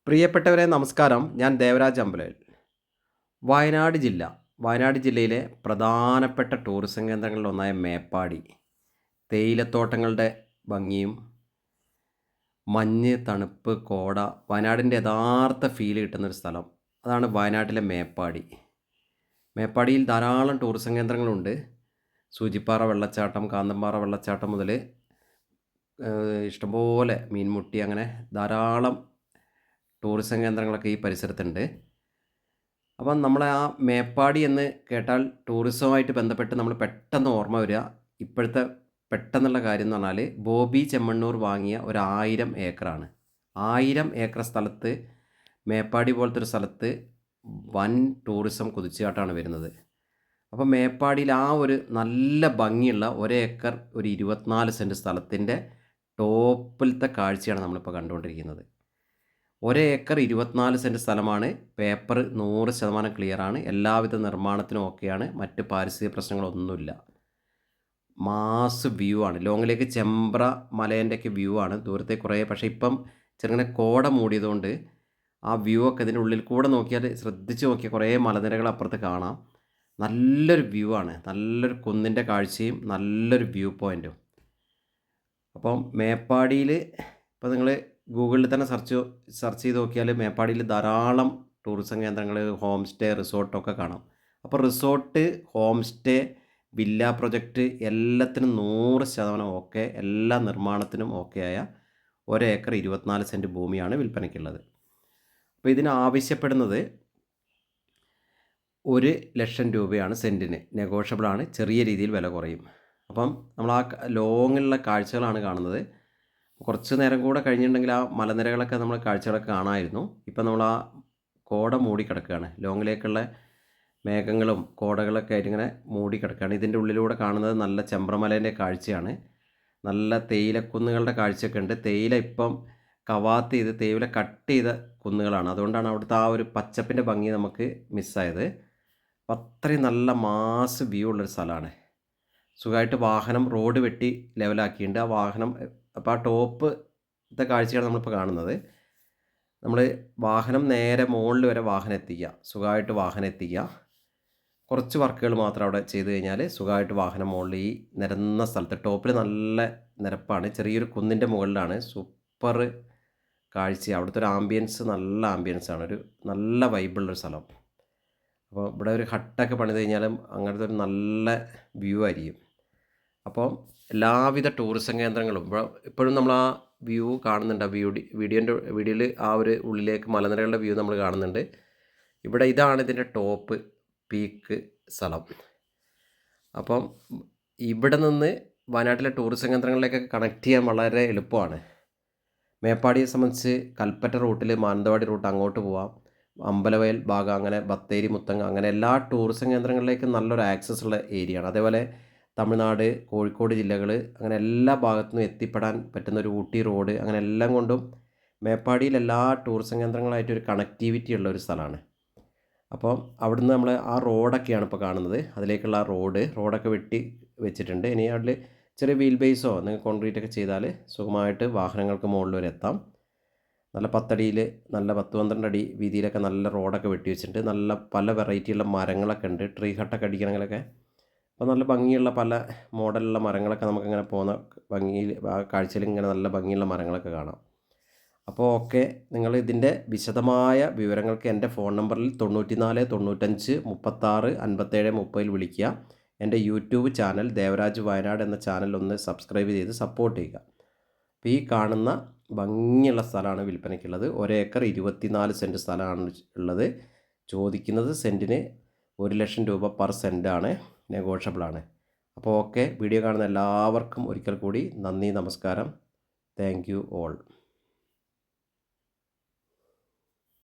പ്രിയപ്പെട്ടവരെ നമസ്കാരം. ഞാൻ ദേവരാജ് അമ്പലയിൽ. വയനാട് ജില്ല. വയനാട് ജില്ലയിലെ പ്രധാനപ്പെട്ട ടൂറിസം കേന്ദ്രങ്ങളിലൊന്നായ മേപ്പാടി. തേയിലത്തോട്ടങ്ങളുടെ ഭംഗിയും മഞ്ഞ്, തണുപ്പ്, കോട, വയനാടിൻ്റെ യഥാർത്ഥ ഫീല് കിട്ടുന്നൊരു സ്ഥലം. അതാണ് വയനാട്ടിലെ മേപ്പാടി. മേപ്പാടിയിൽ ധാരാളം ടൂറിസം കേന്ദ്രങ്ങളുണ്ട്. സൂചിപ്പാറ വെള്ളച്ചാട്ടം, കാന്തമ്പാറ വെള്ളച്ചാട്ടം മുതൽ ഇഷ്ടംപോലെ മീൻമുട്ടി, അങ്ങനെ ധാരാളം ടൂറിസം കേന്ദ്രങ്ങളൊക്കെ ഈ പരിസരത്തുണ്ട്. അപ്പം നമ്മളെ ആ മേപ്പാടി എന്ന് കേട്ടാൽ ടൂറിസവുമായിട്ട് ബന്ധപ്പെട്ട് നമ്മൾ പെട്ടെന്ന് ഓർമ്മ വരിക ഇപ്പോഴത്തെ പെട്ടെന്നുള്ള കാര്യം എന്ന് പറഞ്ഞാൽ ബോബി ചെമ്മണ്ണൂർ വാങ്ങിയ ഒരു 1000 ഏക്കറാണ്. 1000 ഏക്കർ സ്ഥലത്ത്, മേപ്പാടി പോലത്തെ ഒരു സ്ഥലത്ത് വൻ ടൂറിസം കുതിച്ചുചാട്ടമാണ് വരുന്നത്. അപ്പം മേപ്പാടിയിൽ ആ ഒരു നല്ല ഭംഗിയുള്ള ഒരേക്കർ ഒരു 24 സെൻറ്റ് സ്ഥലത്തിൻ്റെ ടോപ്പിലത്തെ കാഴ്ചയാണ് നമ്മളിപ്പോൾ കണ്ടുകൊണ്ടിരിക്കുന്നത്. ഒരേക്കർ 24 സെൻറ്റ് സ്ഥലമാണ്. പേപ്പർ 100% ക്ലിയറാണ്. എല്ലാവിധ നിർമ്മാണത്തിനും ഓക്കെയാണ്. മറ്റ് പാരിസ്ഥിതിക പ്രശ്നങ്ങളൊന്നുമില്ല. മാസ് വ്യൂ ആണ്. ലോങ്ങിലേക്ക് ചെമ്പ്ര മലേൻ്റെയൊക്കെ വ്യൂ ആണ്. ദൂരത്തേക്ക് കുറേ, പക്ഷേ ഇപ്പം ചെറുങ്ങനെ കോട മൂടിയതുകൊണ്ട് ആ വ്യൂ ഒക്കെ ഇതിൻ്റെ ഉള്ളിൽ കൂടെ നോക്കിയാൽ, ശ്രദ്ധിച്ച് നോക്കിയാൽ കുറേ മലനിരകൾ അപ്പുറത്ത് കാണാം. നല്ലൊരു വ്യൂ ആണ്. നല്ലൊരു കുന്നിൻ്റെ കാഴ്ചയും നല്ലൊരു വ്യൂ പോയിൻറ്റും. അപ്പം മേപ്പാടിയിൽ ഇപ്പോൾ നിങ്ങൾ ഗൂഗിളിൽ തന്നെ സെർച്ച് ചെയ്ത് നോക്കിയാൽ മേപ്പാടിയിൽ ധാരാളം ടൂറിസം കേന്ദ്രങ്ങൾ, ഹോം സ്റ്റേ, റിസോർട്ടൊക്കെ കാണാം. അപ്പോൾ resort, home stay, villa project എല്ലാത്തിനും 100% ഓക്കെ, എല്ലാ നിർമ്മാണത്തിനും ഓക്കെ ആയ ഒരേക്കർ 24 സെൻറ്റ് ഭൂമിയാണ് വിൽപ്പനയ്ക്കുള്ളത്. അപ്പോൾ ഇതിന് ആവശ്യപ്പെടുന്നത് 1,00,000 രൂപയാണ് സെൻറ്റിന്. നെഗോഷ്യബിളാണ്, ചെറിയ രീതിയിൽ വില കുറയും. അപ്പം നമ്മൾ ആ ലോങ്ങിലുള്ള കാഴ്ചകളാണ് കാണുന്നത്. കുറച്ച് നേരം കൂടെ കഴിഞ്ഞിട്ടുണ്ടെങ്കിൽ ആ മലനിരകളൊക്കെ നമ്മൾ കാഴ്ചകളൊക്കെ കാണാമായിരുന്നു. ഇപ്പം നമ്മൾ ആ കോട മൂടിക്കിടക്കുകയാണ്. ലോങ്ങിലേക്കുള്ള മേഘങ്ങളും കോടകളൊക്കെ ആയിട്ട് ഇങ്ങനെ മൂടിക്കിടക്കുകയാണ്. ഇതിൻ്റെ ഉള്ളിലൂടെ കാണുന്നത് നല്ല ചെമ്പ്രമലേൻ്റെ കാഴ്ചയാണ്. നല്ല തേയിലക്കുന്നുകളുടെ കാഴ്ചയൊക്കെ ഉണ്ട്. തേയില ഇപ്പം കവാത്ത് ചെയ്ത് തേയില കട്ട് ചെയ്ത കുന്നുകളാണ്. അതുകൊണ്ടാണ് അവിടുത്തെ ആ ഒരു പച്ചപ്പിൻ്റെ ഭംഗി നമുക്ക് മിസ്സായത്. അപ്പം അത്രയും നല്ല മാസ് വ്യൂ ഉള്ളൊരു സ്ഥലമാണ്. സുഖമായിട്ട് വാഹനം റോഡ് വെട്ടി ലെവലാക്കിയിട്ടുണ്ട്. ആ വാഹനം, അപ്പോൾ ആ ടോപ്പത്തെ കാഴ്ചയാണ് നമ്മളിപ്പോൾ കാണുന്നത്. നമ്മൾ വാഹനം നേരെ മുകളിൽ വരെ വാഹനം എത്തിക്കുക, സുഖമായിട്ട് വാഹനം എത്തിക്കുക. കുറച്ച് വർക്കുകൾ മാത്രം അവിടെ ചെയ്ത് കഴിഞ്ഞാൽ സുഖമായിട്ട് വാഹനം മുകളിൽ ഈ നിരന്ന സ്ഥലത്ത്, ടോപ്പിൽ നല്ല നിരപ്പാണ്, ചെറിയൊരു കുന്നിൻ്റെ മുകളിലാണ്. സൂപ്പർ കാഴ്ച. അവിടുത്തെ ഒരു ആംബിയൻസ് നല്ല ആംബിയൻസാണ്. ഒരു നല്ല വൈബുള്ളൊരു സ്ഥലം. അപ്പോൾ ഇവിടെ ഒരു ഹട്ടൊക്കെ പണിത് കഴിഞ്ഞാലും അങ്ങനത്തെ ഒരു നല്ല വ്യൂ ആയിരിക്കും. അപ്പോൾ എല്ലാവിധ ടൂറിസം കേന്ദ്രങ്ങളും ഇപ്പോഴും നമ്മൾ ആ വ്യൂ കാണുന്നുണ്ട്. ആ വീഡിയോയിൽ ആ ഒരു ഉള്ളിലേക്ക് മലനിരകളുടെ വ്യൂ നമ്മൾ കാണുന്നുണ്ട്. ഇവിടെ ഇതാണ് ഇതിൻ്റെ ടോപ്പ് പീക്ക് സ്ഥലം. അപ്പം ഇവിടെ നിന്ന് വയനാട്ടിലെ ടൂറിസം കേന്ദ്രങ്ങളിലേക്കൊക്കെ കണക്ട് ചെയ്യാൻ വളരെ എളുപ്പമാണ്. മേപ്പാടിയെ സംബന്ധിച്ച് കൽപ്പറ്റ റൂട്ടിൽ, മാനന്തവാടി റൂട്ട് അങ്ങോട്ട് പോവാം. അമ്പലവയൽ ഭാഗം, അങ്ങനെ ബത്തേരി, മുത്തങ്ങ, അങ്ങനെ എല്ലാ ടൂറിസം കേന്ദ്രങ്ങളിലേക്കും നല്ലൊരു ആക്സസ് ഉള്ള ഏരിയയാണ്. അതേപോലെ തമിഴ്നാട്, കോഴിക്കോട് ജില്ലകൾ, അങ്ങനെ എല്ലാ ഭാഗത്തുനിന്നും എത്തിപ്പെടാൻ പറ്റുന്ന ഒരു ഊട്ടി റോഡ്, അങ്ങനെ എല്ലാം കൊണ്ടും മേപ്പാടിയിൽ എല്ലാ ടൂറിസം കേന്ദ്രങ്ങളായിട്ടൊരു കണക്ടിവിറ്റി ഉള്ള ഒരു സ്ഥലമാണ്. അപ്പോൾ അവിടുന്ന് നമ്മൾ ആ റോഡൊക്കെയാണ് ഇപ്പോൾ കാണുന്നത്. അതിലേക്കുള്ള ആ റോഡൊക്കെ വെട്ടി വെച്ചിട്ടുണ്ട്. ഇനി അതിൽ ചെറിയ വീൽ ബേസോ നിങ്ങൾ കോൺക്രീറ്റ് ഒക്കെ ചെയ്താൽ സുഖമായിട്ട് വാഹനങ്ങൾക്ക് മുകളിൽ വരെ എത്താം. നല്ല 10 അടിയിൽ, നല്ല 10-12 അടി വീതിയിലൊക്കെ നല്ല റോഡൊക്കെ വെട്ടി വെച്ചിട്ടുണ്ട്. നല്ല പല വെറൈറ്റിയുള്ള മരങ്ങളൊക്കെ ഉണ്ട്. ട്രീ ഹട്ടൊക്കെ അടിക്കണമെങ്കിലൊക്കെ അപ്പോൾ നല്ല ഭംഗിയുള്ള പല മോഡലുള്ള മരങ്ങളൊക്കെ നമുക്കിങ്ങനെ പോകുന്ന ഭംഗിയിൽ, ആ കാഴ്ചയിൽ ഇങ്ങനെ നല്ല ഭംഗിയുള്ള മരങ്ങളൊക്കെ കാണാം. അപ്പോൾ ഓക്കെ, നിങ്ങൾ ഇതിൻ്റെ വിശദമായ വിവരങ്ങൾക്ക് എൻ്റെ ഫോൺ നമ്പറിൽ 94 95 36 57 30 വിളിക്കുക. എൻ്റെ യൂട്യൂബ് ചാനൽ ദേവരാജ് വയനാട് എന്ന ചാനൽ ഒന്ന് സബ്സ്ക്രൈബ് ചെയ്ത് സപ്പോർട്ട് ചെയ്യുക. അപ്പോൾ ഈ കാണുന്ന ഭംഗിയുള്ള സ്ഥലമാണ് വിൽപ്പനയ്ക്കുള്ളത്. ഒരേക്കർ 24 സെൻറ്റ് സ്ഥലമാണ് ഉള്ളത്. ചോദിക്കുന്നത് സെൻറ്റിന് 1,00,000 രൂപ പെർ സെൻറ്റാണ്. നെഗോഷ്യബിളാണ്. അപ്പോൾ ഓക്കെ, വീഡിയോ കാണുന്ന എല്ലാവർക്കും ഒരിക്കൽ കൂടി നന്ദി, നമസ്കാരം. Thank you all.